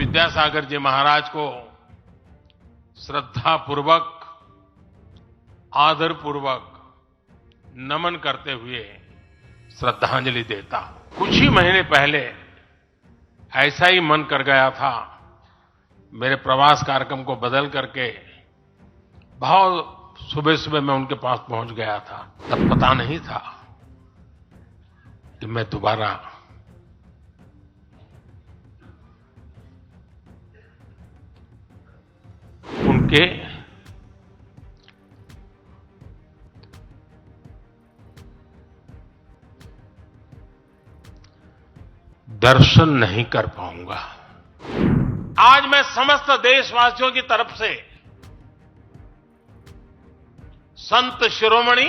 विद्यासागर जी महाराज को श्रद्धापूर्वक, आदरपूर्वक नमन करते हुए श्रद्धांजलि देता हूं। कुछ ही महीने पहले ऐसा ही मन कर गया था, मेरे प्रवास कार्यक्रम को बदल करके बहुत सुबह सुबह मैं उनके पास पहुंच गया था। तब पता नहीं था कि मैं दोबारा उनके दर्शन नहीं कर पाऊंगा। आज मैं समस्त देशवासियों की तरफ से संत शिरोमणि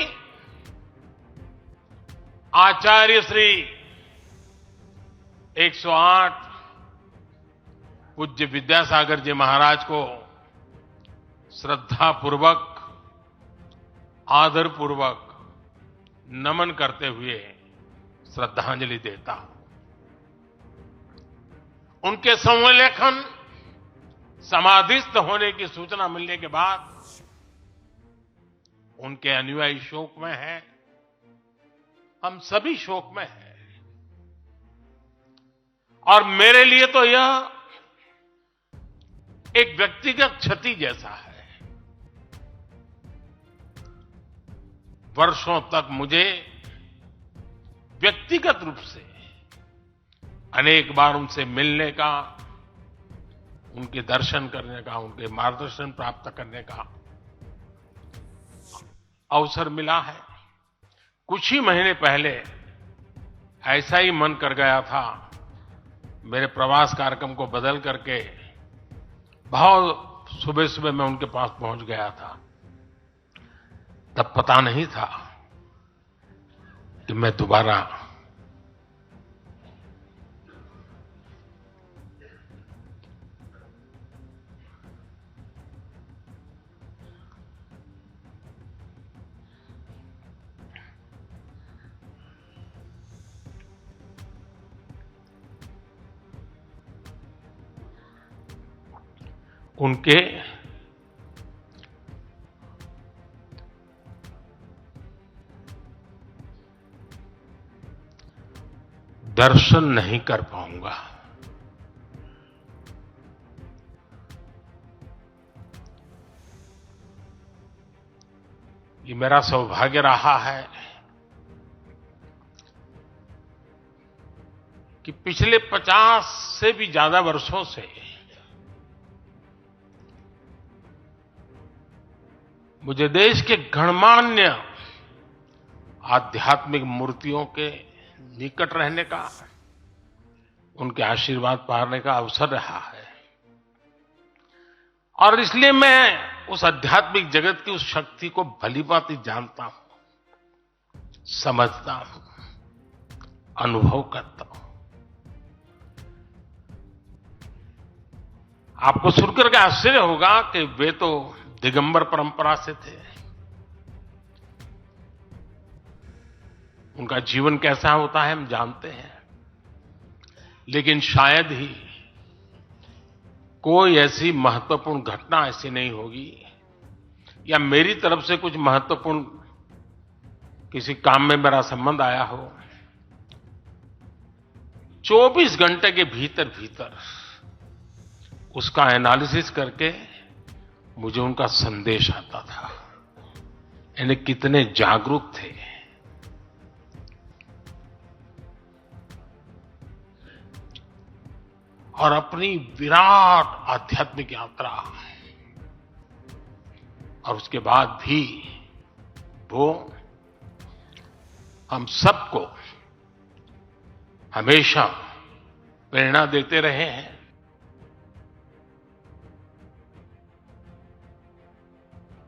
आचार्य श्री 108 पूज्य विद्यासागर जी महाराज को श्रद्धापूर्वक, आदरपूर्वक नमन करते हुए श्रद्धांजलि देता हूं। उनके संलेखन समाधिस्थ होने की सूचना मिलने के बाद उनके अनुयायी शोक में हैं, हम सभी शोक में हैं। और मेरे लिए तो यह एक व्यक्तिगत क्षति जैसा है। वर्षों तक मुझे व्यक्तिगत रूप से अनेक बार उनसे मिलने का, उनके दर्शन करने का, उनके मार्गदर्शन प्राप्त करने का अवसर मिला है। कुछ ही महीने पहले ऐसा ही मन कर गया था, मेरे प्रवास कार्यक्रम को बदल करके बहुत सुबह सुबह मैं उनके पास पहुंच गया था। तब पता नहीं था कि मैं दोबारा उनके दर्शन नहीं कर पाऊंगा। ये मेरा सौभाग्य रहा है कि पिछले 50 से भी ज्यादा वर्षों से मुझे देश के गणमान्य आध्यात्मिक मूर्तियों के निकट रहने का, उनके आशीर्वाद पाने का अवसर रहा है। और इसलिए मैं उस आध्यात्मिक जगत की उस शक्ति को भलीभांति जानता हूं, समझता हूं, अनुभव करता हूं। आपको सुनकर के आश्चर्य होगा कि वे तो दिगंबर परंपरा से थे। उनका जीवन कैसा होता है हम जानते हैं, लेकिन शायद ही कोई ऐसी महत्वपूर्ण घटना ऐसी नहीं होगी या मेरी तरफ से कुछ महत्वपूर्ण किसी काम में मेरा संबंध आया हो, 24 घंटे के भीतर भीतर उसका एनालिसिस करके मुझे उनका संदेश आता था। यानी कितने जागरूक थे। और अपनी विराट आध्यात्मिक यात्रा और उसके बाद भी वो हम सबको हमेशा प्रेरणा देते रहे हैं।